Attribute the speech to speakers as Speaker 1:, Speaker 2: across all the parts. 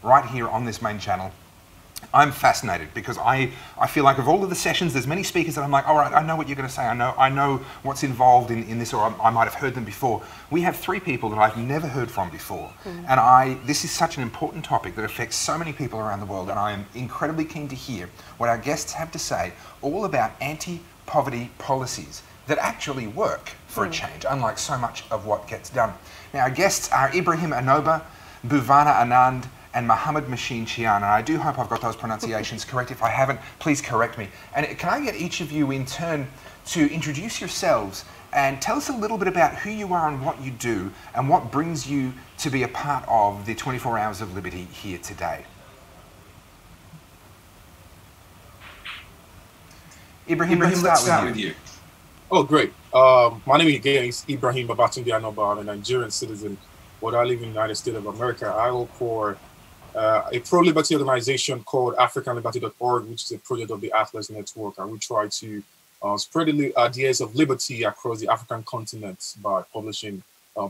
Speaker 1: right here on this main channel. I'm fascinated because I feel like of all of the sessions, there's many speakers that I'm like, all right, I know what you're going to say. I know what's involved in this, or I might have heard them before. We have 3 people that I've never heard from before. And this is such an important topic that affects so many people around the world. And I am incredibly keen to hear what our guests have to say all about anti-poverty policies that actually work for a change, unlike so much of what gets done. Now, our guests are Ibrahim Anoba, Bhuvana Anand, and Mohammed Machine Chian, and I do hope I've got those pronunciations correct. If I haven't, please correct me. And can I get each of you in turn to introduce yourselves and tell us a little bit about who you are and what you do and what brings you to be a part of the 24 Hours of Liberty here today. Ibrahim, let's start with you.
Speaker 2: Oh, great. My name again is Ibrahim Babatunde Anoba. I'm a Nigerian citizen, but I live in the United States of America. I work for a pro-liberty organization called AfricanLiberty.org, which is a project of the Atlas Network, and we try to spread the ideas of liberty across the African continent by publishing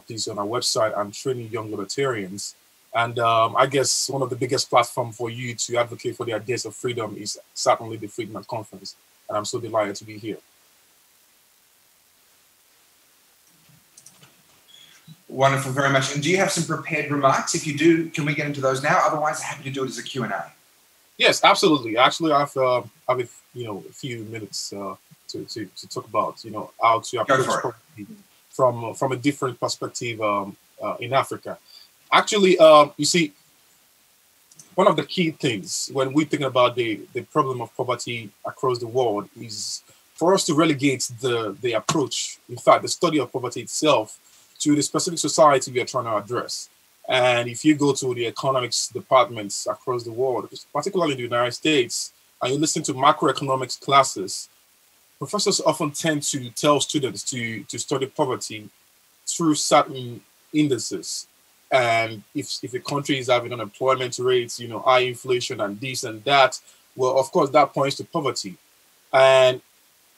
Speaker 2: pieces on our website and training young libertarians. And I guess one of the biggest platforms for you to advocate for the ideas of freedom is certainly the Friedman Conference, and I'm so delighted to be here.
Speaker 1: Wonderful, very much. And do you have some prepared remarks? If you do, can we get into those now? Otherwise, I'm happy to do it as a Q&A.
Speaker 2: Yes, absolutely. Actually, I have a few minutes to talk about how to approach poverty from a different perspective in Africa. Actually, you see, one of the key things when we think about the problem of poverty across the world is for us to relegate the approach, in fact, the study of poverty itself, to the specific society we are trying to address. And if you go to the economics departments across the world, particularly in the United States, and you listen to macroeconomics classes, professors often tend to tell students to study poverty through certain indices. And if a country is having unemployment rates, high inflation and this and that, well, of course, that points to poverty. And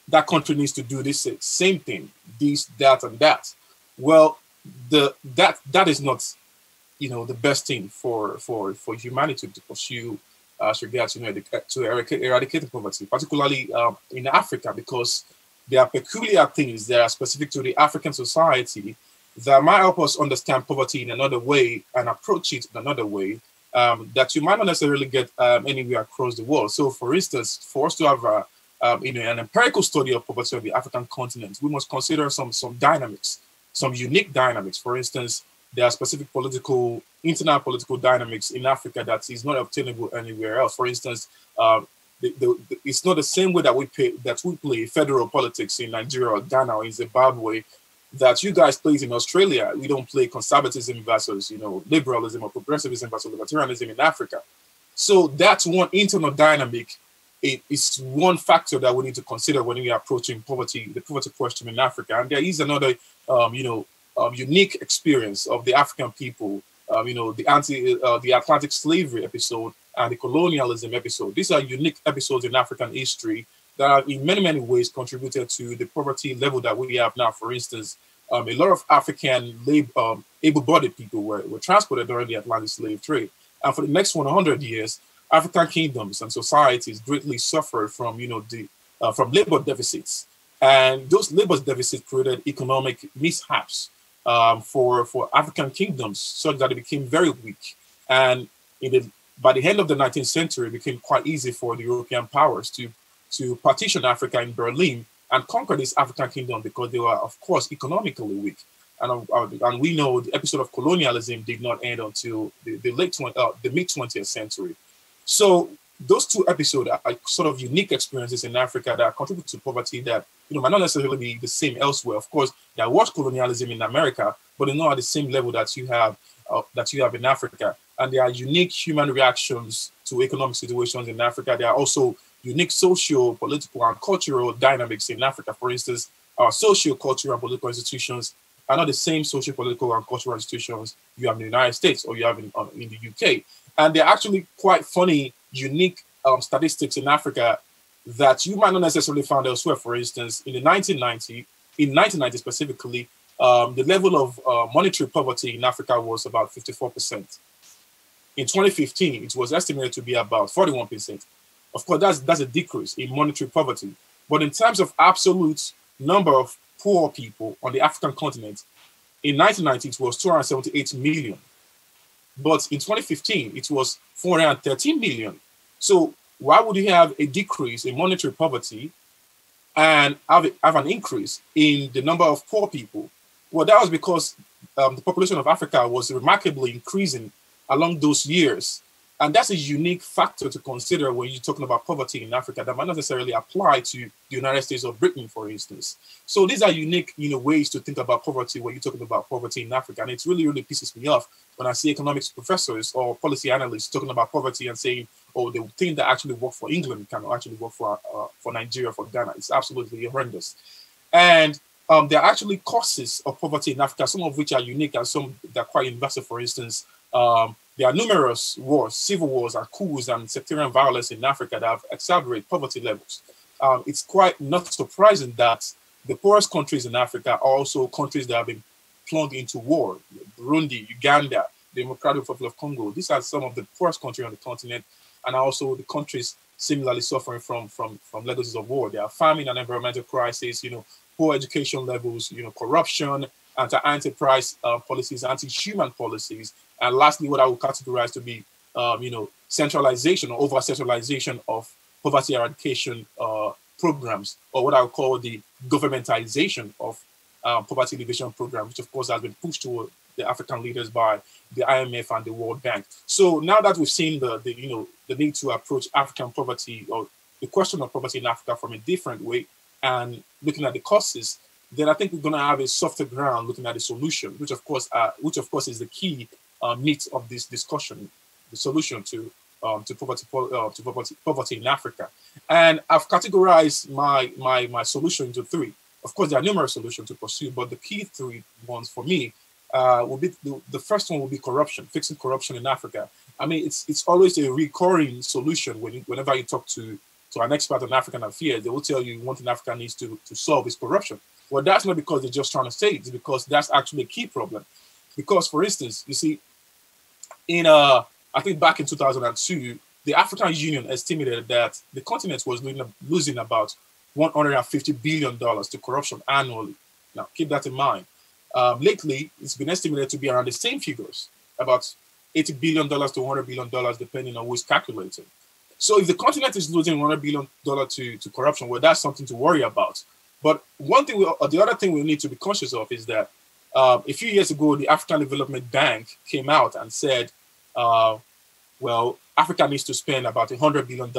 Speaker 2: that country needs to do this same thing, this, that, and that. Well, that is not, the best thing for humanity to pursue as regards to eradicate poverty, particularly in Africa, because there are peculiar things that are specific to the African society that might help us understand poverty in another way and approach it in another way that you might not necessarily get anywhere across the world. So, for instance, for us to have an empirical study of poverty on the African continent, we must consider some dynamics. Some unique dynamics. For instance, there are specific internal political dynamics in Africa that is not obtainable anywhere else. For instance, it's not the same way that we play federal politics in Nigeria or Ghana or in Zimbabwe that you guys play in Australia. We don't play conservatism versus liberalism or progressivism versus libertarianism in Africa. So that's one internal dynamic. It's one factor that we need to consider when we are approaching poverty, the poverty question in Africa. And there is another, unique experience of the African people, the Atlantic slavery episode and the colonialism episode. These are unique episodes in African history that have in many, many ways contributed to the poverty level that we have now. For instance, a lot of African able-bodied people were transported during the Atlantic slave trade. And for the next 100 years, African kingdoms and societies greatly suffered from, from labor deficits. And those labor deficits created economic mishaps for African kingdoms, such that it became very weak. And by the end of the 19th century, it became quite easy for the European powers to partition Africa in Berlin and conquer this African kingdom because they were, of course, economically weak. And we know the episode of colonialism did not end until the mid-20th century. So those two episodes are sort of unique experiences in Africa that contribute to poverty that might not necessarily be the same elsewhere. Of course, there was colonialism in America, but they're not at the same level that you have in Africa. And there are unique human reactions to economic situations in Africa. There are also unique social, political, and cultural dynamics in Africa. For instance, our social, cultural, and political institutions are not the same social, political, and cultural institutions you have in the United States or you have in the UK. And they're actually quite funny, unique statistics in Africa that you might not necessarily find elsewhere. For instance, in 1990 specifically, the level of monetary poverty in Africa was about 54%. In 2015, it was estimated to be about 41%. Of course, that's a decrease in monetary poverty. But in terms of absolute number of poor people on the African continent, in 1990, it was 278 million. But in 2015, it was 413 million. So why would you have a decrease in monetary poverty and have an increase in the number of poor people? Well, that was because the population of Africa was remarkably increasing along those years. And that's a unique factor to consider when you're talking about poverty in Africa that might not necessarily apply to the United States or Britain, for instance. So these are unique, ways to think about poverty when you're talking about poverty in Africa. And it really, really pisses me off when I see economics professors or policy analysts talking about poverty and saying, oh, the thing that actually work for England can actually work for Nigeria, for Ghana. It's absolutely horrendous. And there are actually causes of poverty in Africa, some of which are unique and some that are quite universal. For instance, there are numerous wars, civil wars, and coups and sectarian violence in Africa that have accelerated poverty levels. It's quite not surprising that the poorest countries in Africa are also countries that have been plunged into war. Burundi, Uganda, the Democratic Republic of Congo. These are some of the poorest countries on the continent, and also the countries similarly suffering from legacies of war. There are famine and environmental crisis, poor education levels, corruption, anti-enterprise policies, anti-human policies, and lastly, what I would categorize to be, centralization or over-centralization of poverty eradication programs, or what I would call the governmentization of poverty alleviation programs, which of course has been pushed toward the African leaders by the IMF and the World Bank. So now that we've seen the need to approach African poverty or the question of poverty in Africa from a different way and looking at the causes, then I think we're going to have a softer ground looking at the solution, which of course is the key meat of this discussion, the solution to poverty in Africa. And I've categorized my solution into three. Of course, there are numerous solutions to pursue, but the key three ones for me will be the first one will be corruption, fixing corruption in Africa. I mean, it's always a recurring solution whenever you talk to an expert on African affairs. They will tell you one thing Africa needs to solve is corruption. Well, that's not because they're just trying to say it, it's because that's actually a key problem. Because, for instance, you see, I think back in 2002, the African Union estimated that the continent was losing about $150 billion to corruption annually. Now, keep that in mind. Lately, it's been estimated to be around the same figures, about $80 billion to $100 billion, depending on who's calculating. So if the continent is losing $100 billion to corruption, well, that's something to worry about. But the other thing we need to be conscious of is that a few years ago, the African Development Bank came out and said, well, Africa needs to spend about $100 billion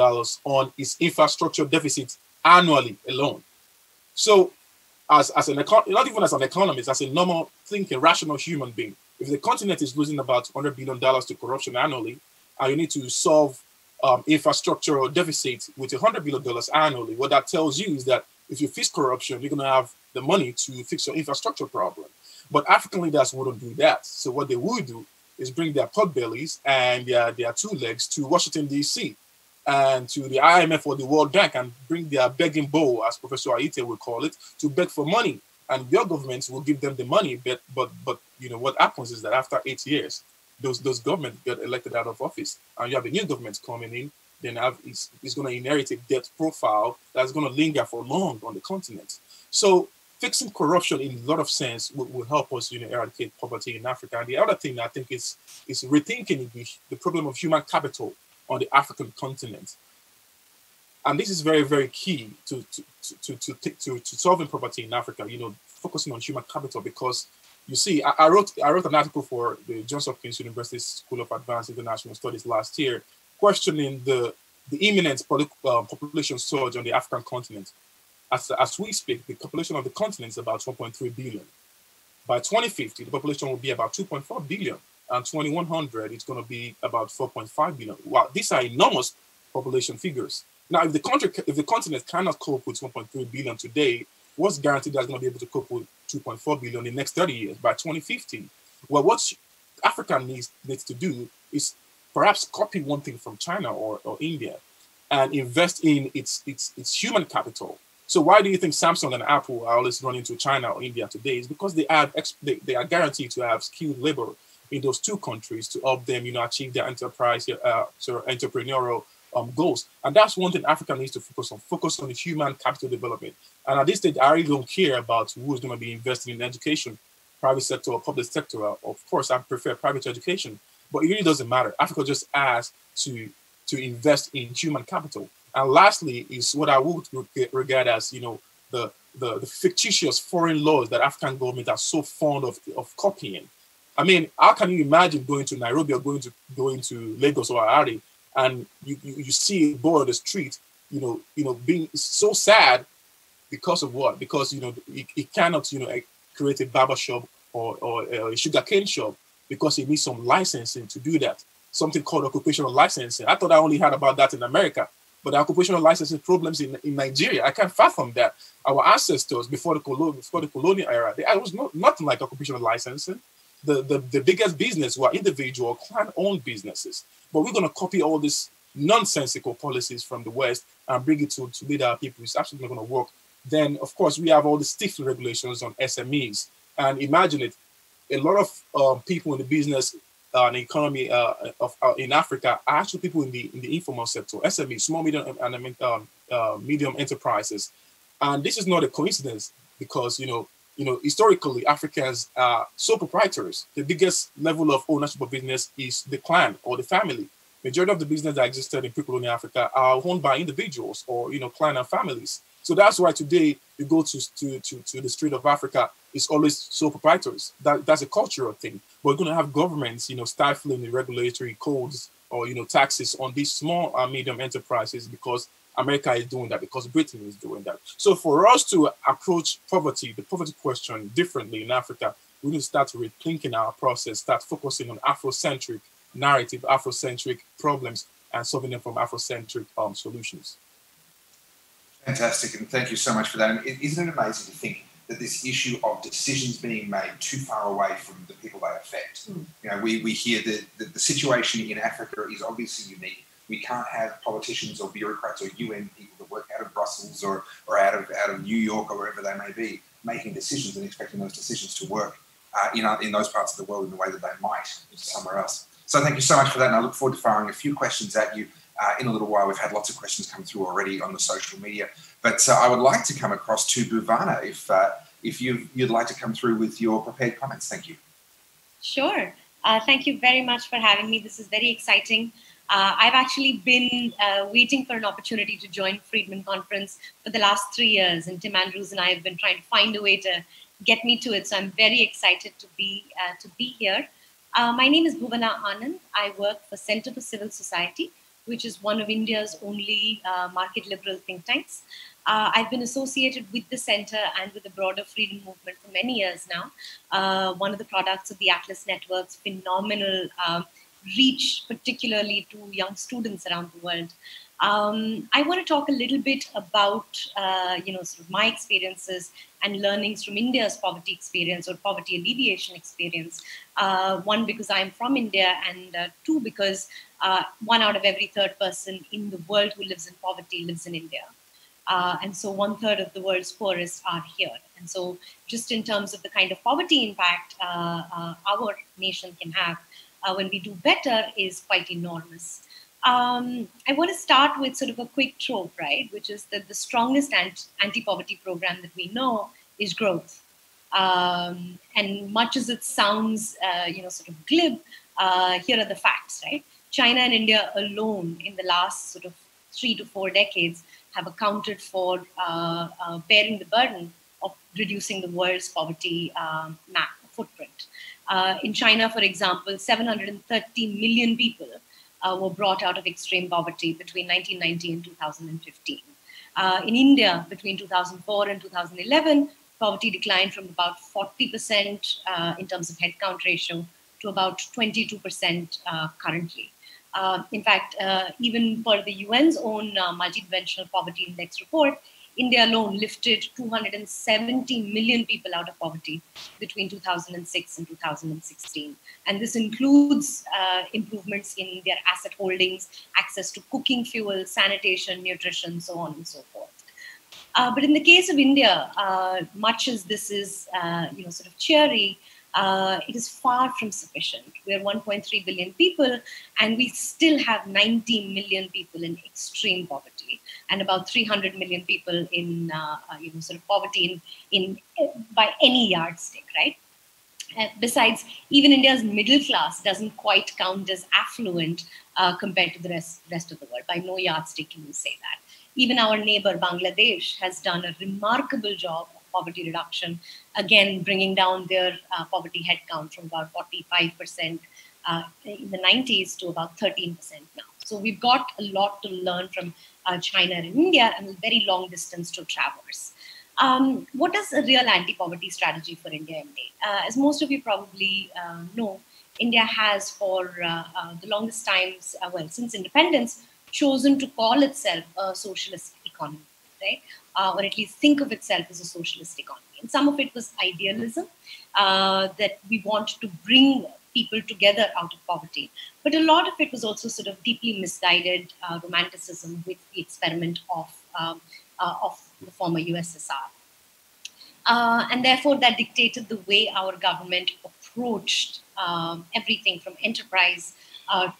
Speaker 2: on its infrastructure deficit annually alone. So not even as an economist, as a normal thinking, rational human being, if the continent is losing about $100 billion to corruption annually, and you need to solve infrastructure deficit with $100 billion annually, what that tells you is that if you fix corruption, you're going to have the money to fix your infrastructure problem. But African leaders wouldn't do that. So what they would do is bring their potbellies and their two legs to Washington, D.C. and to the IMF or the World Bank and bring their begging bowl, as Professor Aite would call it, to beg for money. And your governments will give them the money. But what happens is that after 8 years, those governments get elected out of office, and you have a new government coming in. Then it's going to inherit a debt profile that's going to linger for long on the continent. So fixing corruption in a lot of sense will help us, eradicate poverty in Africa. And the other thing I think is rethinking the problem of human capital on the African continent. And this is very, very key to solving poverty in Africa, focusing on human capital, because you see, I wrote an article for the Johns Hopkins University School of Advanced International Studies last year, questioning the imminent population surge on the African continent. As we speak, the population of the continent is about 1.3 billion. By 2050, the population will be about 2.4 billion. And 2100, it's going to be about 4.5 billion. Wow, these are enormous population figures. Now, if the continent cannot cope with 1.3 billion today, what's guaranteed that it's going to be able to cope with 2.4 billion in the next 30 years by 2050? Well, what Africa needs to do is perhaps copy one thing from China or India and invest in its human capital. So why do you think Samsung and Apple are always running to China or India today? Is because they are guaranteed to have skilled labor in those two countries to help them, achieve their entrepreneurial goals. And that's one thing Africa needs to focus on the human capital development. And at this stage, I really don't care about who's going to be investing in education, private sector or public sector. Of course, I prefer private education, but it really doesn't matter. Africa just has to invest in human capital. And lastly is what I would regard as, the fictitious foreign laws that African government are so fond of copying. I mean, how can you imagine going to Nairobi or going to Lagos or Harare, and you see a boy on the street, being so sad because of what? Because he cannot create a barber shop or a sugarcane shop because he needs some licensing to do that. Something called occupational licensing. I thought I only heard about that in America, but the occupational licensing problems in Nigeria, I can't fathom that. Our ancestors before the colonial era, there was nothing like occupational licensing. The biggest business were individual clan-owned businesses. But we're going to copy all these nonsensical policies from the West and bring it to lead our people. It's absolutely not going to work. Then, of course, we have all the stiff regulations on SMEs. And imagine it, a lot of people in the business and economy in Africa are actually people in the informal sector, SMEs, small, medium, and medium enterprises. And this is not a coincidence because, historically, Africans are sole proprietors. The biggest level of ownership of business is the clan or the family. Majority of the business that existed in pre-colonial Africa are owned by individuals or, clan and families. So that's why today you go to the street of Africa, it's always sole proprietors. That's a cultural thing. We're going to have governments, stifling the regulatory codes or, taxes on these small and medium enterprises because America is doing that, because Britain is doing that. So for us to approach poverty, the poverty question differently in Africa, we need to start rethinking our process, start focusing on Afrocentric narrative, Afrocentric problems, and solving them from Afrocentric solutions.
Speaker 1: Fantastic, and thank you so much for that. And isn't it amazing to think that this issue of decisions being made too far away from the people they affect? We hear that the situation in Africa is obviously unique. We can't have politicians or bureaucrats or UN people that work out of Brussels or out of New York or wherever they may be making decisions and expecting those decisions to work in those parts of the world in the way that they might somewhere else. So thank you so much for that, and I look forward to firing a few questions at you in a little while. We've had lots of questions come through already on the social media, but I would like to come across to Bhuvana if you'd like to come through with your prepared comments. Thank you.
Speaker 3: Sure. Thank you very much for having me. This is very exciting. I've actually been waiting for an opportunity to join Friedman conference for the last 3 years, and Tim Andrews and I have been trying to find a way to get me to it. So I'm very excited to be here. My name is Bhuvana Anand. I work for Center for Civil Society, which is one of India's only market liberal think tanks. I've been associated with the center and with the broader freedom movement for many years now. One of the products of the Atlas Network's phenomenal reach, particularly to young students around the world. I want to talk a little bit about, sort of my experiences and learnings from India's poverty experience or poverty alleviation experience. One, because I'm from India, and two, because 1 out of every third person in the world who lives in poverty lives in India. And so 1/3 of the world's poorest are here. And so just in terms of the kind of poverty impact our nation can have when we do better is quite enormous. I want to start with sort of a quick trope, right? Which is that the strongest anti-poverty program that we know is growth. And much as it sounds, sort of glib, here are the facts, right? China and India alone in the last sort of 3 to 4 decades have accounted for bearing the burden of reducing the world's poverty footprint. In China, for example, 730 million people were brought out of extreme poverty between 1990 and 2015. In India, between 2004 and 2011, poverty declined from about 40% in terms of headcount ratio to about 22% currently. In fact, even per the UN's own multidimensional poverty index report, India alone lifted 270 million people out of poverty between 2006 and 2016. And this includes improvements in their asset holdings, access to cooking fuel, sanitation, nutrition, so on and so forth. But in the case of India, much as this is, sort of cheery, it is far from sufficient. We are 1.3 billion people, and we still have 90 million people in extreme poverty, and about 300 million people in sort of poverty in by any yardstick, right? Besides, even India's middle class doesn't quite count as affluent compared to the rest of the world. By no yardstick can you say that. Even our neighbor Bangladesh has done a remarkable job of poverty reduction, again bringing down their poverty headcount from about 45% in the 90s to about 13% now. So we've got a lot to learn from China and India, and a very long distance to traverse. What is a real anti-poverty strategy for India MD? As most of you probably know, India has for the longest times, since independence, chosen to call itself a socialist economy, right? Or at least think of itself as a socialist economy. And some of it was idealism, that we want to bring people together out of poverty. But a lot of it was also sort of deeply misguided romanticism with the experiment of the former USSR. And therefore, that dictated the way our government approached everything from enterprise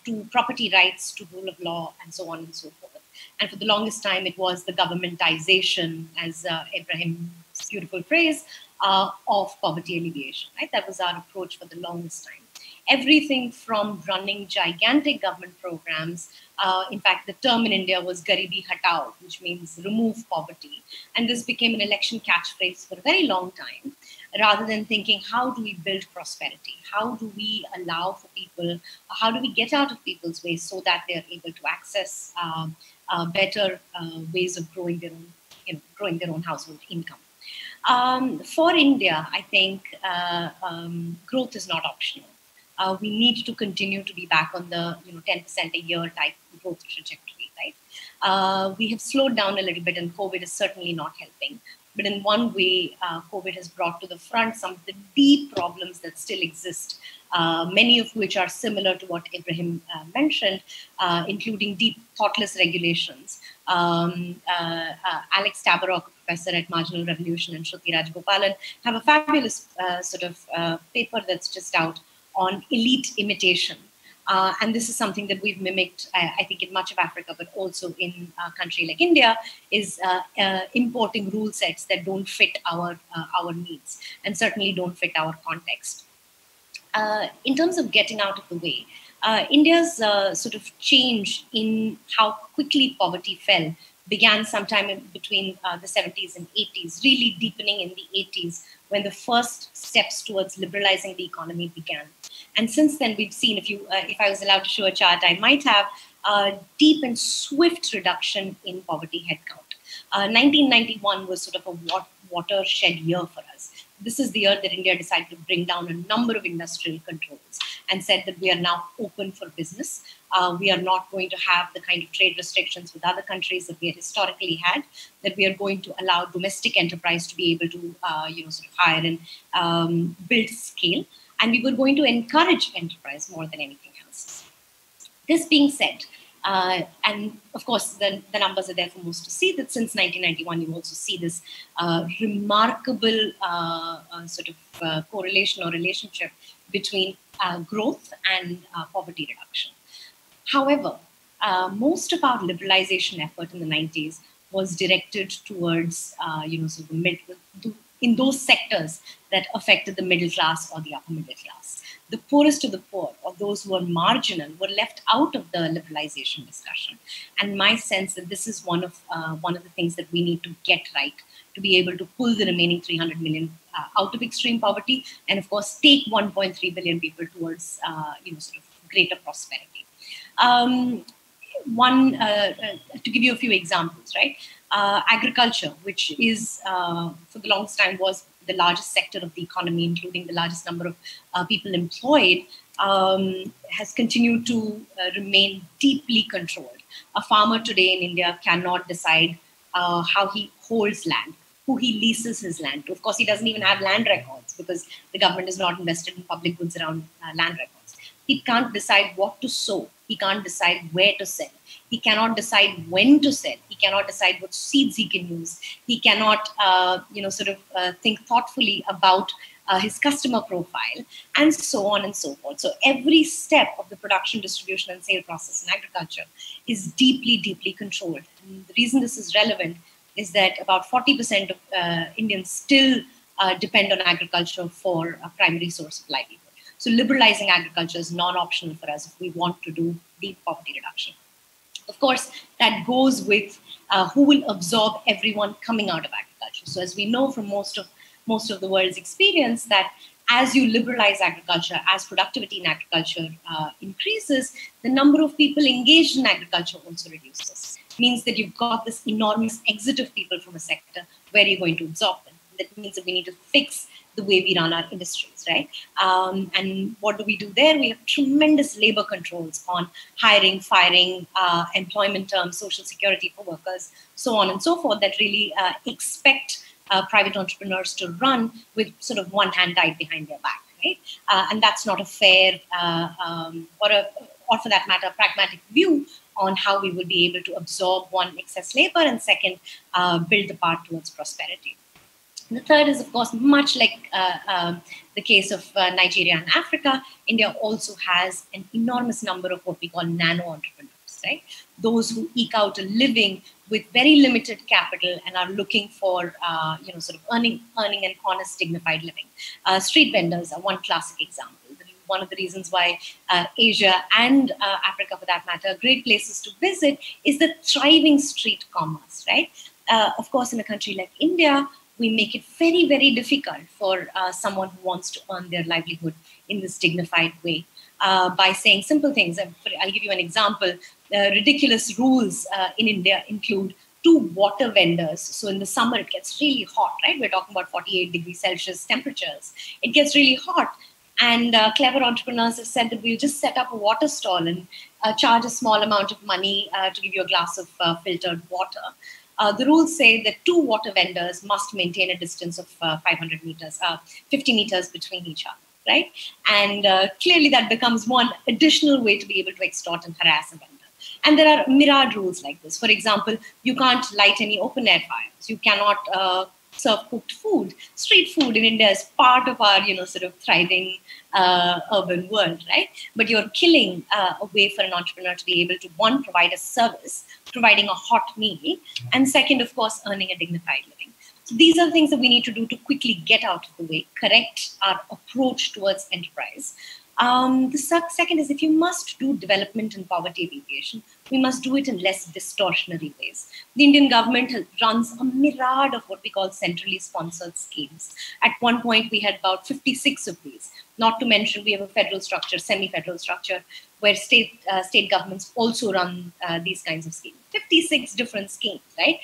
Speaker 3: to property rights to rule of law and so on and so forth. And for the longest time, it was the governmentization, as Ibrahim's beautiful phrase, of poverty alleviation. Right? That was our approach for the longest time. Everything from running gigantic government programs. In fact, the term in India was Garibi Hatao, which means remove poverty. And this became an election catchphrase for a very long time, rather than thinking, how do we build prosperity? How do we allow for people, how do we get out of people's ways so that they're able to access better ways of growing their own household income? For India, I think growth is not optional. We need to continue to be back on the 10% a year type growth trajectory, right? We have slowed down a little bit, and COVID is certainly not helping. But in one way, COVID has brought to the front some of the deep problems that still exist, many of which are similar to what Ibrahim mentioned, including deep, thoughtless regulations. Alex Tabarrok, a professor at Marginal Revolution, and Shruti Rajagopalan have a fabulous paper that's just out on elite imitation. And this is something that we've mimicked, I think, in much of Africa, but also in a country like India, is importing rule sets that don't fit our needs and certainly don't fit our context. In terms of getting out of the way, India's sort of change in how quickly poverty fell began sometime in between the 70s and 80s, really deepening in the 80s, when the first steps towards liberalizing the economy began. And since then, we've seen, if I was allowed to show a chart, I might have a deep and swift reduction in poverty headcount. 1991 was sort of a watershed year for us. This is the year that India decided to bring down a number of industrial controls and said that we are now open for business. We are not going to have the kind of trade restrictions with other countries that we had historically had, that we are going to allow domestic enterprise to be able to sort of hire and build scale. And we were going to encourage enterprise more than anything else. This being said, and of course, the numbers are there for most to see, that since 1991, you also see this remarkable correlation or relationship between growth and poverty reduction. However, most of our liberalization effort in the 90s was directed towards, in those sectors that affected the middle class or the upper middle class. The poorest of the poor, or those who were marginal, were left out of the liberalization discussion. And my sense that this is one of the things that we need to get right to be able to pull the remaining 300 million out of extreme poverty, and of course take 1.3 billion people towards greater prosperity. To give you a few examples, right? Agriculture, which is for the longest time was the largest sector of the economy, including the largest number of people employed, has continued to remain deeply controlled. A farmer today in India cannot decide how he holds land, who he leases his land to. Of course, he doesn't even have land records because the government is not invested in public goods around land records. He can't decide what to sow. He can't decide where to sell. He cannot decide when to sell. He cannot decide what seeds he can use. He cannot, think thoughtfully about his customer profile, and so on and so forth. So every step of the production, distribution, and sale process in agriculture is deeply, deeply controlled. And the reason this is relevant is that about 40% of Indians still depend on agriculture for a primary source of livelihood. So liberalizing agriculture is non-optional for us if we want to do deep poverty reduction. Of course, that goes with who will absorb everyone coming out of agriculture. So as we know from most of the world's experience, that as you liberalize agriculture, as productivity in agriculture increases, the number of people engaged in agriculture also reduces. It means that you've got this enormous exit of people from a sector where you're going to absorb them. That means that we need to fix the way we run our industries, right? And what do we do there? We have tremendous labor controls on hiring, firing, employment terms, social security for workers, so on and so forth, that really expect private entrepreneurs to run with sort of one hand tied behind their back, right? And that's not a fair or for that matter, pragmatic view on how we will be able to absorb, one, excess labor, and second, build the path towards prosperity. The third is, of course, much like the case of Nigeria and Africa, India also has an enormous number of what we call nano entrepreneurs, right? Those who eke out a living with very limited capital and are looking for, sort of earning an honest, dignified living. Street vendors are one classic example. One of the reasons why Asia and Africa, for that matter, are great places to visit is the thriving street commerce, right? Of course, in a country like India, we make it very, very difficult for someone who wants to earn their livelihood in this dignified way by saying simple things. I'll give you an example. Ridiculous rules in India include 2 water vendors. So in the summer, it gets really hot, right? We're talking about 48 degrees Celsius temperatures. It gets really hot. And clever entrepreneurs have said that we'll just set up a water stall and charge a small amount of money to give you a glass of filtered water. The rules say that 2 water vendors must maintain a distance of 500 meters, 50 meters between each other, right? And clearly that becomes one additional way to be able to extort and harass a vendor. And there are myriad rules like this. For example, you can't light any open air fires. You cannot serve cooked food. Street food in India is part of our, sort of thriving urban world, right? But you're killing a way for an entrepreneur to be able to, one, provide a service, providing a hot meal, and second, of course, earning a dignified living. So these are things that we need to do to quickly get out of the way, correct our approach towards enterprise. The second is, if you must do development and poverty alleviation, we must do it in less distortionary ways. The Indian government runs a myriad of what we call centrally sponsored schemes. At one point, we had about 56 of these. Not to mention, we have a federal structure, semi-federal structure, where state governments also run these kinds of schemes. 56 different schemes, right?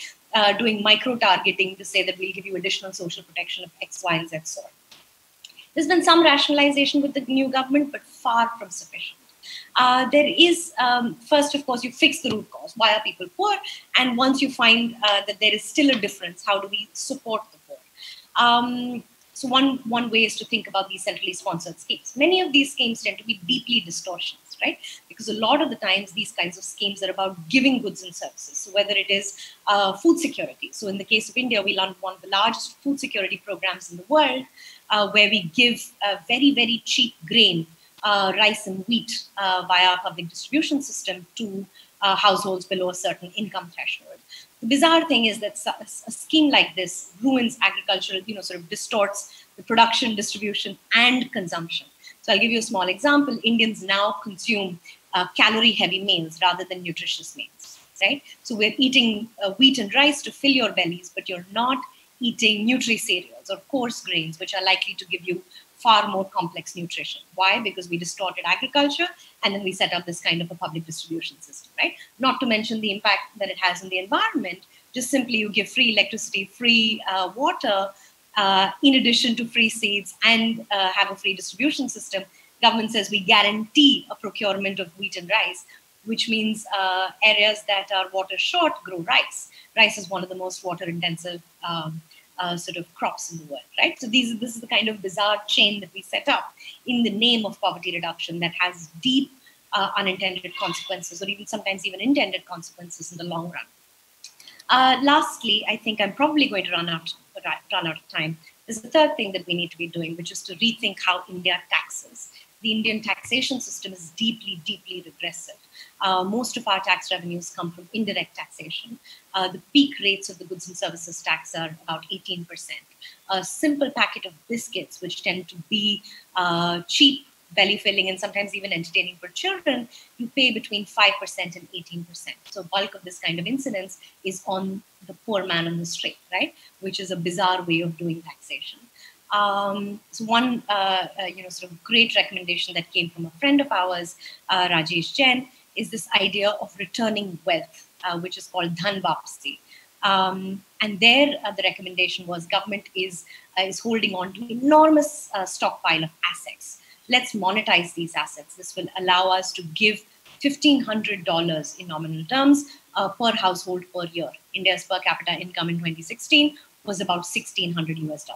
Speaker 3: Doing micro-targeting to say that we'll give you additional social protection of X, Y, and Z sort. There's been some rationalization with the new government, but far from sufficient. There is, first, of course, you fix the root cause. Why are people poor? And once you find that there is still a difference, how do we support the poor? So one way is to think about these centrally sponsored schemes. Many of these schemes tend to be deeply distortions, right? Because a lot of the times, these kinds of schemes are about giving goods and services. So whether it is food security. So in the case of India, we run one of the largest food security programs in the world, where we give very, very cheap grain, rice and wheat via our public distribution system to households below a certain income threshold. The bizarre thing is that a scheme like this ruins agricultural, sort of distorts the production, distribution, and consumption. So I'll give you a small example. Indians now consume calorie-heavy meals rather than nutritious meals, right? So we're eating wheat and rice to fill your bellies, but you're not eating nutri-cereals or coarse grains, which are likely to give you far more complex nutrition. Why? Because we distorted agriculture and then we set up this kind of a public distribution system, right? Not to mention the impact that it has on the environment. Just simply you give free electricity, free water, in addition to free seeds and have a free distribution system. Government says we guarantee a procurement of wheat and rice, which means areas that are water short grow rice. Rice is one of the most water intensive sort of crops in the world, right? So this is the kind of bizarre chain that we set up in the name of poverty reduction that has deep unintended consequences, or even sometimes even intended consequences in the long run. Lastly, I think I'm probably going to run out of time. There's a third thing that we need to be doing, which is to rethink how India taxes. The Indian taxation system is deeply, deeply regressive. Most of our tax revenues come from indirect taxation. The peak rates of the goods and services tax are about 18%. A simple packet of biscuits, which tend to be cheap, belly filling, and sometimes even entertaining for children, you pay between 5% and 18%. So bulk of this kind of incidence is on the poor man on the street, right? Which is a bizarre way of doing taxation. So one sort of great recommendation that came from a friend of ours, Rajesh Jain, is this idea of returning wealth, which is called dhan vapsi. And there, the recommendation was government is holding on to enormous stockpile of assets. Let's monetize these assets. This will allow us to give $1,500 in nominal terms per household per year. India's per capita income in 2016 was about $1,600 US,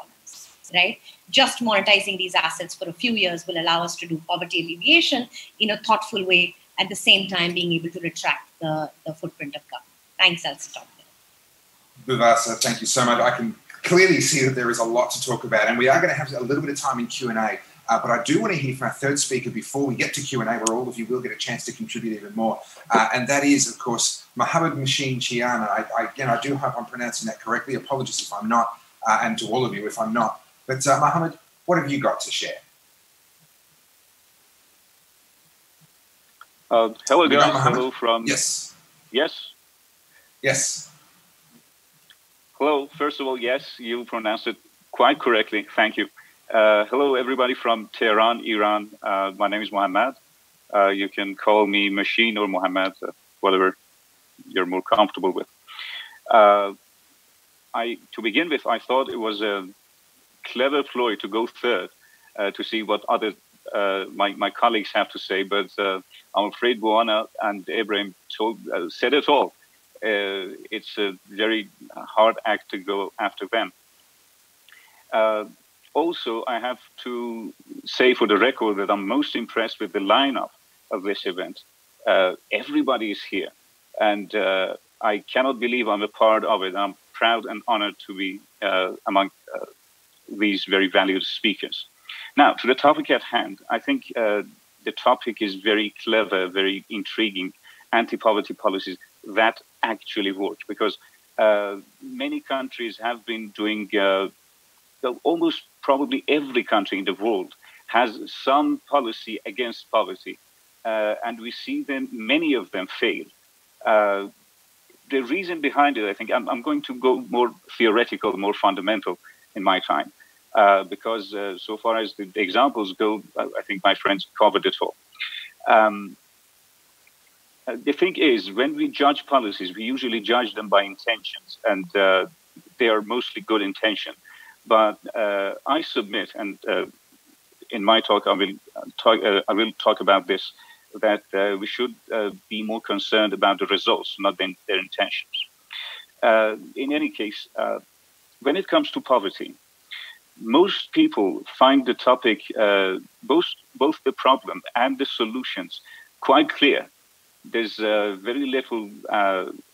Speaker 3: right? Just monetizing these assets for a few years will allow us to do poverty alleviation in a thoughtful way, at the same time being able to retract the footprint of government. Thanks, I'll stop there.
Speaker 1: Bhuvasa, thank you so much. I can clearly see that there is a lot to talk about, and we are going to have a little bit of time in Q&A. But I do want to hear from our third speaker before we get to Q&A, where all of you will get a chance to contribute even more. And that is, of course, MOHAMMED Chiana. Again, I do hope I'm pronouncing that correctly. Apologies if I'm not, and to all of you if I'm not. But MOHAMMED, what have you got to share?
Speaker 4: Hello, guys. Hello from...
Speaker 1: Yes.
Speaker 4: Yes?
Speaker 1: Yes.
Speaker 4: Hello. First of all, yes, you pronounced it quite correctly. Thank you. Hello, everybody from Tehran, Iran. My name is Mohammed. You can call me Machine or Mohammed, whatever you're more comfortable with. To begin with, I thought it was a clever ploy to go third to see what other my colleagues have to say, but I'm afraid Buana and Ibrahim said it all. It's a very hard act to go after them. Also, I have to say for the record that I'm most impressed with the lineup of this event. Everybody is here, and I cannot believe I'm a part of it. I'm proud and honored to be among these very valued speakers. Now, to the topic at hand, I think the topic is very clever, very intriguing, anti-poverty policies that actually work, because many countries have been doing almost probably every country in the world has some policy against poverty, and we see them, many of them fail. The reason behind it, I think, I'm going to go more theoretical, more fundamental in my time, because so far as the examples go, I think my friends covered it all. The thing is, when we judge policies, we usually judge them by intentions, and they are mostly good intention. But I submit, and in my talk I will talk about this, that we should be more concerned about the results, not their intentions. In any case, when it comes to poverty, most people find the topic, both the problem and the solutions, quite clear. There's very little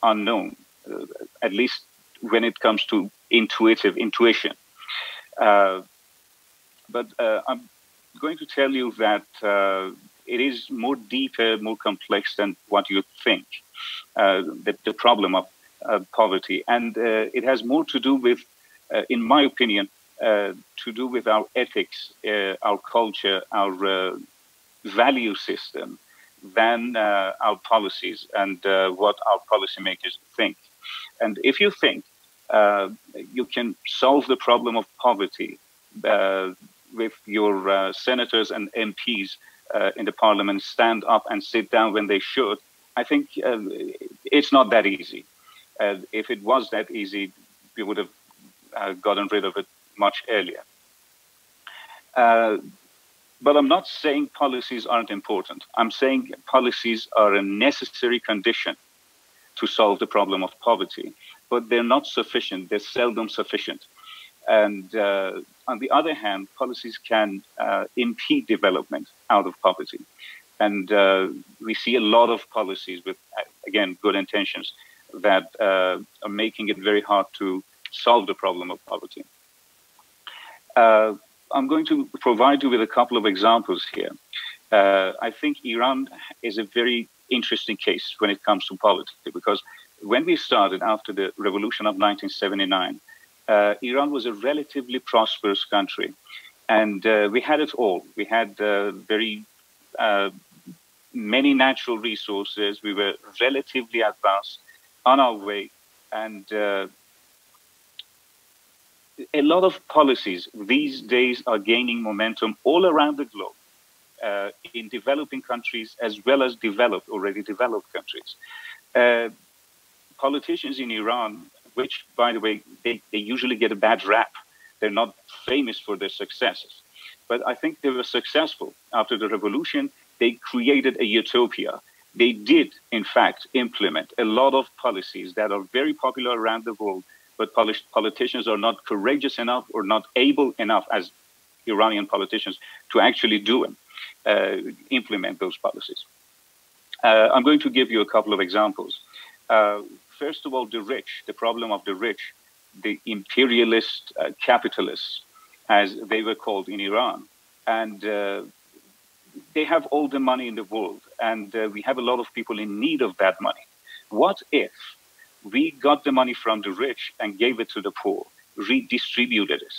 Speaker 4: unknown, at least when it comes to intuition. But I'm going to tell you that it is more deeper, more complex than what you think, the problem of poverty. And it has more to do with, in my opinion, to do with our ethics, our culture, our value system, than our policies and what our policymakers think. And if you think you can solve the problem of poverty with your senators and MPs in the parliament stand up and sit down when they should, I think it's not that easy. If it was that easy, we would have gotten rid of it much earlier. But I'm not saying policies aren't important. I'm saying policies are a necessary condition to solve the problem of poverty, but they're not sufficient. They're seldom sufficient. And on the other hand, policies can impede development out of poverty. And we see a lot of policies with, again, good intentions that are making it very hard to solve the problem of poverty. I'm going to provide you with a couple of examples here. I think Iran is a very interesting case when it comes to politics, because when we started after the revolution of 1979, Iran was a relatively prosperous country, and we had it all. We had very many natural resources. We were relatively advanced on our way, and a lot of policies these days are gaining momentum all around the globe, in developing countries as well as already developed countries. Politicians in Iran, which, by the way, they usually get a bad rap. They're not famous for their successes. But I think they were successful. After the revolution, they created a utopia. They did, in fact, implement a lot of policies that are very popular around the world, but politicians are not courageous enough or not able enough as Iranian politicians to actually do them, implement those policies. I'm going to give you a couple of examples. First of all, the problem of the rich, the imperialist capitalists, as they were called in Iran. And they have all the money in the world, and we have a lot of people in need of that money. What if we got the money from the rich and gave it to the poor, redistributed it?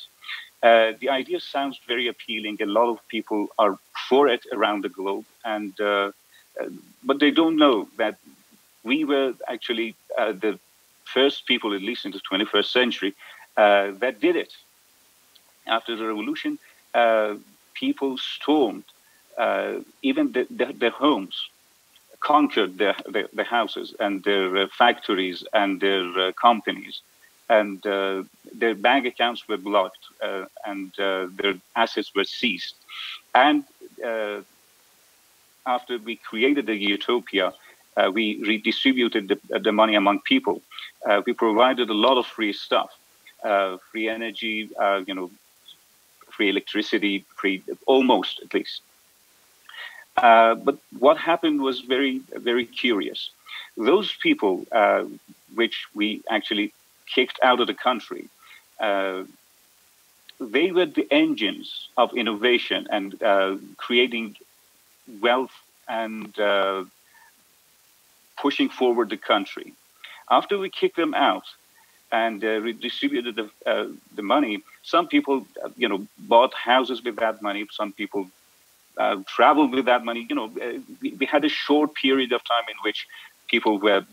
Speaker 4: The idea sounds very appealing. A lot of people are for it around the globe, and but they don't know that we were actually the first people, at least in the 21st century, that did it. After the revolution, people stormed even their homes, conquered their houses and their factories and their companies, and their bank accounts were blocked, and their assets were seized. And after we created the utopia, we redistributed the money among people. We provided a lot of free stuff, free energy, free electricity, free, almost at least. But what happened was very, very curious. Those people which we actually kicked out of the country, they were the engines of innovation and creating wealth and pushing forward the country. After we kicked them out and redistributed the money, some people, bought houses with that money. Some people traveled with that money. We had a short period of time in which people were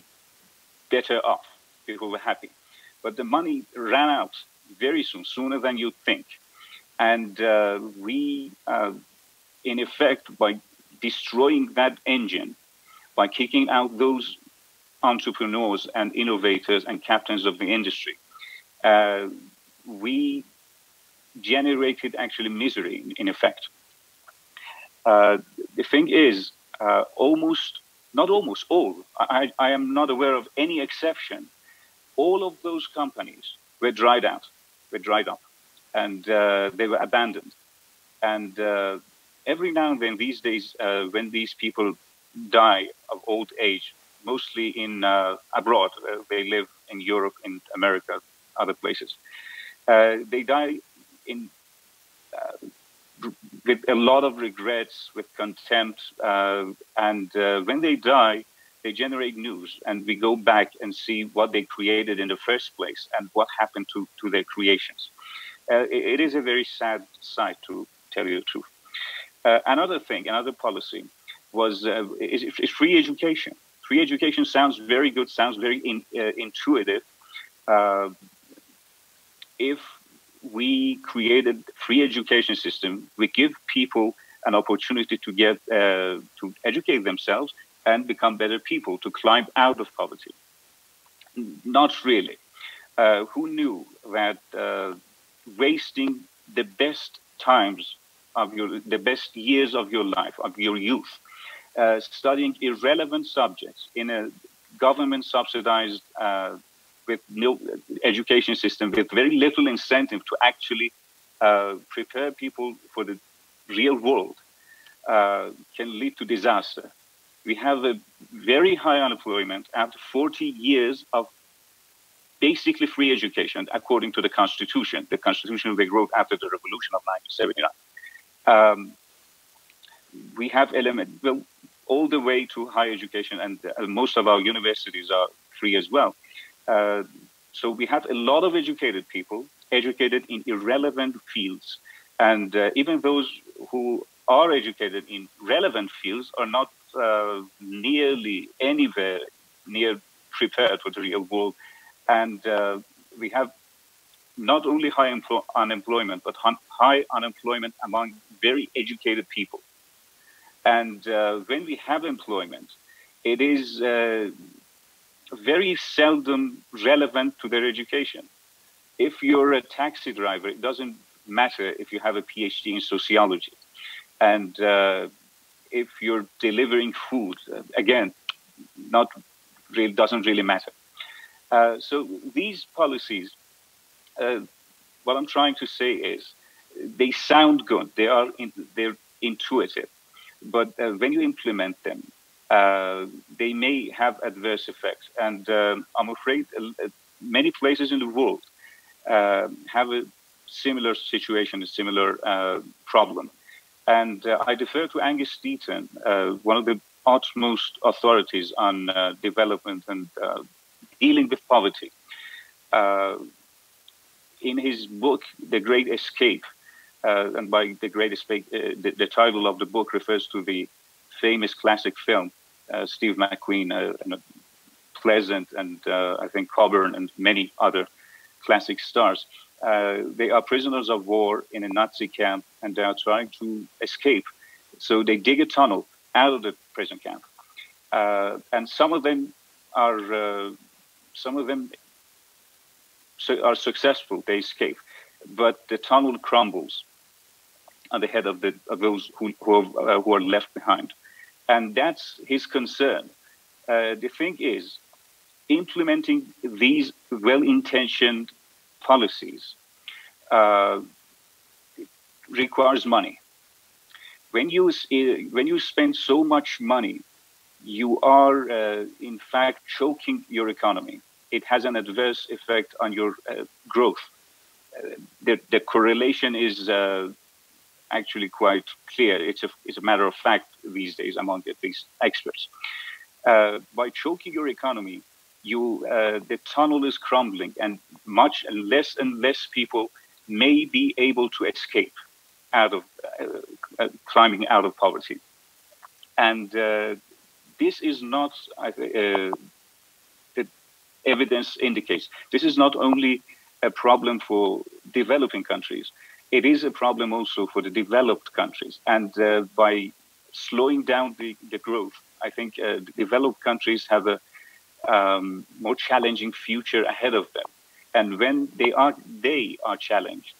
Speaker 4: better off. People were happy. But the money ran out very soon, sooner than you'd think. And we, in effect, by destroying that engine, by kicking out those entrepreneurs and innovators and captains of the industry, we generated actually misery, in effect. The thing is, not almost all, I am not aware of any exception, all of those companies were dried up, and they were abandoned. And every now and then these days, when these people die of old age, mostly in abroad, they live in Europe, in America, other places, they die in with a lot of regrets, with contempt, and when they die, they generate news, and we go back and see what they created in the first place and what happened to their creations. It is a very sad sight, to tell you the truth. Another thing, another policy was is free education. Free education sounds very good, sounds very intuitive. If we created free education system, we give people an opportunity to get to educate themselves and become better people, to climb out of poverty. Not really. Who knew that wasting the best times of the best years of your life, of your youth, studying irrelevant subjects in a government subsidized with no education system, with very little incentive to actually prepare people for the real world, can lead to disaster. We have a very high unemployment after 40 years of basically free education according to the Constitution they wrote after the Revolution of 1979. We have elements, well, all the way to higher education, and most of our universities are free as well. So we have a lot of educated people, educated in irrelevant fields, and even those who are educated in relevant fields are not nearly anywhere near prepared for the real world. And we have not only high unemployment, but high unemployment among very educated people. And when we have employment, it is very seldom relevant to their education. If you're a taxi driver, it doesn't matter if you have a PhD in sociology. And if you're delivering food, again, doesn't really matter. So these policies, what I'm trying to say is, they sound good. They're intuitive, but when you implement them, they may have adverse effects. And I'm afraid many places in the world have a similar situation, a similar problem. And I defer to Angus Deaton, one of the utmost authorities on development and dealing with poverty. In his book, The Great Escape, and by The Great Escape, the title of the book refers to the famous classic film, Steve McQueen, Pleasant, and I think Coburn, and many other classic stars. They are prisoners of war in a Nazi camp, and they are trying to escape. So they dig a tunnel out of the prison camp, and some of them are successful. They escape, but the tunnel crumbles on the head of those who are left behind, and that's his concern. The thing is, implementing these well-intentioned policies requires money. When you spend so much money, you are in fact choking your economy. It has an adverse effect on your growth. The correlation is actually quite clear. It's a matter of fact these days among at least experts. By choking your economy, the tunnel is crumbling, and less people may be able to escape out of climbing out of poverty. And this is not, the evidence indicates, this is not only a problem for developing countries, it is a problem also for the developed countries. And by slowing down the growth, I think the developed countries have a more challenging future ahead of them. And when they are challenged,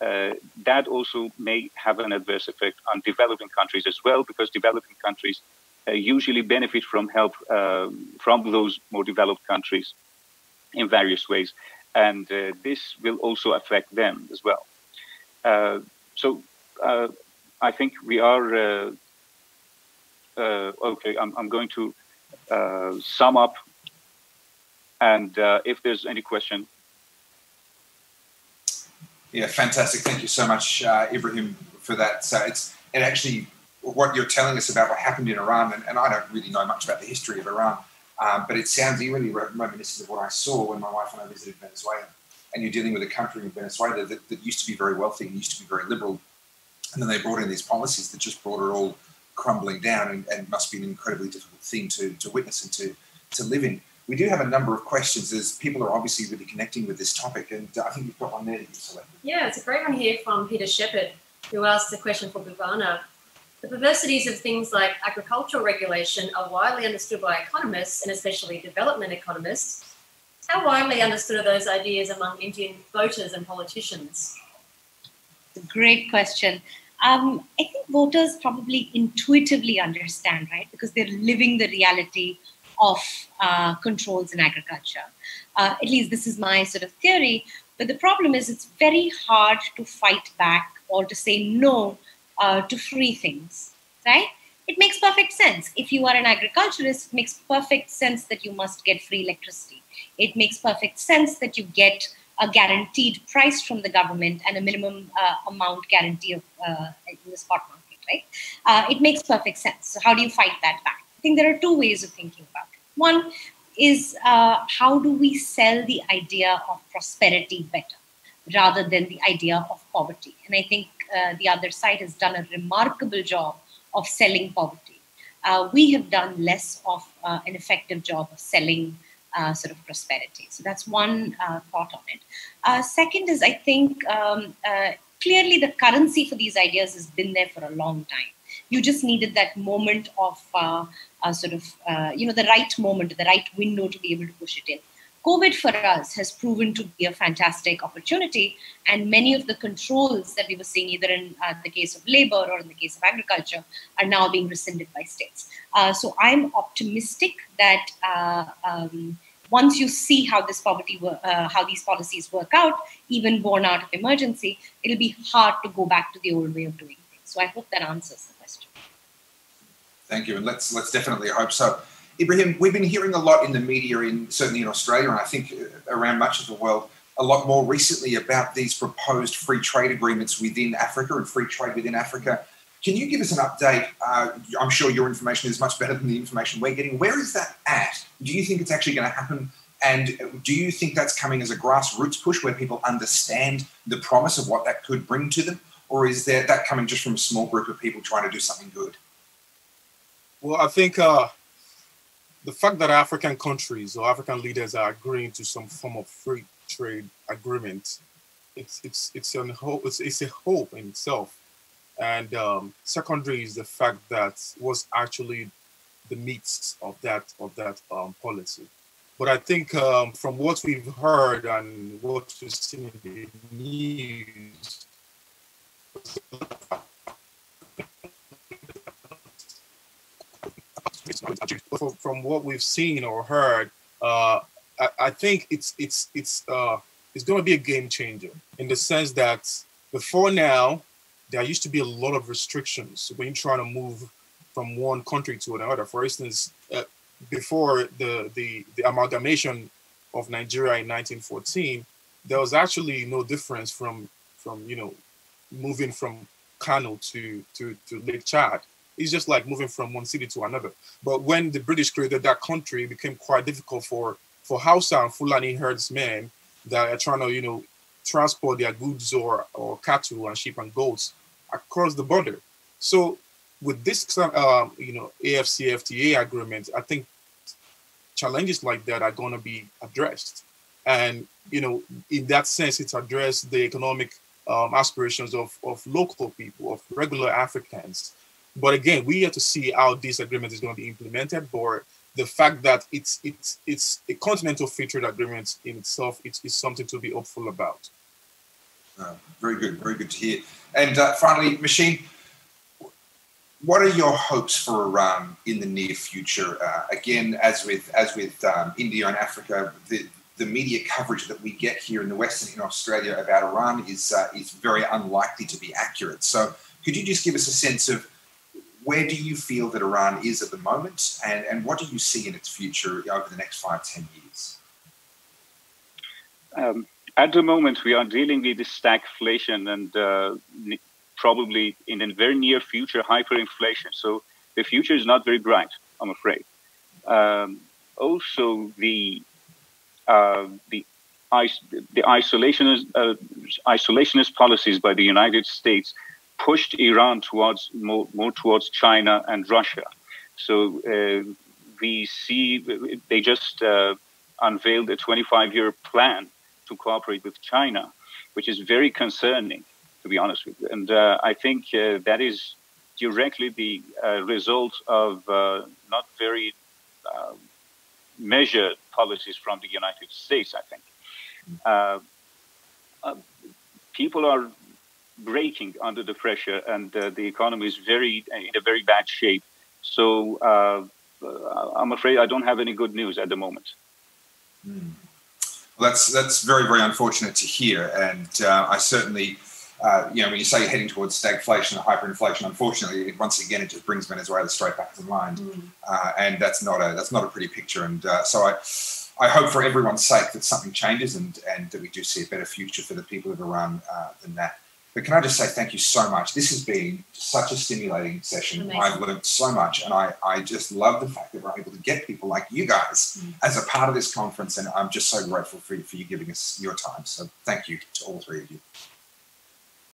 Speaker 4: that also may have an adverse effect on developing countries as well, because developing countries usually benefit from help from those more developed countries in various ways. And this will also affect them as well. So I think we are, okay, I'm going to sum up, and if there's any question.
Speaker 1: Yeah, fantastic. Thank you so much, Ibrahim, for that. So it actually, what you're telling us about what happened in Iran, and I don't really know much about the history of Iran, but it sounds eerily reminiscent of what I saw when my wife and I visited Venezuela. And you're dealing with a country in Venezuela that used to be very wealthy and used to be very liberal. And then they brought in these policies that just brought it all crumbling down, and must be an incredibly difficult thing to witness and to live in. We do have a number of questions, as people are obviously really connecting with this topic, and I think you've got one there that you selected.
Speaker 5: Yeah, it's a great one here from Peter Shepherd, who asked a question for Bhuvana. The perversities of things like agricultural regulation are widely understood by economists, and especially development economists. How widely understood are those ideas among Indian voters and politicians?
Speaker 3: Great question. I think voters probably intuitively understand, right? Because they're living the reality of controls in agriculture. At least this is my sort of theory. But the problem is it's very hard to fight back or to say no to free things, right? It makes perfect sense. If you are an agriculturist, it makes perfect sense that you must get free electricity. It makes perfect sense that you get a guaranteed price from the government and a minimum amount guarantee of, in the spot market, right? It makes perfect sense. So how do you fight that back? I think there are two ways of thinking about it. One is how do we sell the idea of prosperity better rather than the idea of poverty? And I think the other side has done a remarkable job of selling poverty. We have done less of an effective job of selling sort of prosperity. So that's one thought on it. Second is, I think, clearly the currency for these ideas has been there for a long time. You just needed that moment of the right moment, the right window to be able to push it in. COVID for us has proven to be a fantastic opportunity, and many of the controls that we were seeing either in the case of labor or in the case of agriculture are now being rescinded by states. So I'm optimistic that once you see how this how these policies work out, even born out of emergency, it'll be hard to go back to the old way of doing things. So I hope that answers the question.
Speaker 1: Thank you, and let's definitely hope so. Ibrahim, we've been hearing a lot in the media, certainly in Australia, and I think around much of the world, a lot more recently about these proposed free trade agreements within Africa and free trade within Africa. Can you give us an update? I'm sure your information is much better than the information we're getting. Where is that at? Do you think it's actually going to happen? And do you think that's coming as a grassroots push where people understand the promise of what that could bring to them? Or is that coming just from a small group of people trying to do something good?
Speaker 2: Well, I think the fact that African countries or African leaders are agreeing to some form of free trade agreement, it's a hope in itself. And secondary is the fact that was actually the meat of that policy. But I think from what we've heard and what we've seen in the news, from what we've seen or heard, I think it's going to be a game changer in the sense that before now, there used to be a lot of restrictions when you're trying to move from one country to another. For instance, before the amalgamation of Nigeria in 1914, there was actually no difference from moving from Kano to Lake Chad. It's just like moving from one city to another. But when the British created that country, it became quite difficult for Hausa and Fulani herdsmen that are trying to, transport their goods or cattle and sheep and goats across the border. So with this, AFCFTA agreement, I think challenges like that are going to be addressed. And, in that sense, it's addressed the economic aspirations of local people, of regular Africans. But again, we have to see how this agreement is going to be implemented. But the fact that it's a continental free trade agreement in itself, it's something to be hopeful about.
Speaker 1: Very good to hear. And finally, Machine, what are your hopes for Iran in the near future? Again, as with India and Africa, the media coverage that we get here in the West and in Australia about Iran is very unlikely to be accurate. So could you just give us a sense of where do you feel that Iran is at the moment, and what do you see in its future over the next 5-10 years?
Speaker 4: At the moment, we are dealing with the stagflation and probably in the very near future, hyperinflation. So the future is not very bright, I'm afraid. Also, the isolationist policies by the United States pushed Iran towards more towards China and Russia. So we see they just unveiled a 25-year plan to cooperate with China, which is very concerning, to be honest with you. And I think that is directly the result of not very measured policies from the United States, I think. People are breaking under the pressure, and the economy is in a very bad shape. So I'm afraid I don't have any good news at the moment.
Speaker 1: Well, that's very, very unfortunate to hear, and I certainly you know, when you say you're heading towards stagflation or hyperinflation, unfortunately, once again, it just brings Venezuela straight back into line, and that's not a pretty picture. And so I hope for everyone's sake that something changes and that we do see a better future for the people of Iran than that. But can I just say thank you so much? This has been such a stimulating session.
Speaker 5: Amazing.
Speaker 1: I've learned so much, and I just love the fact that we're able to get people like you guys as a part of this conference, and I'm just so grateful for you giving us your time. So thank you to all three of you.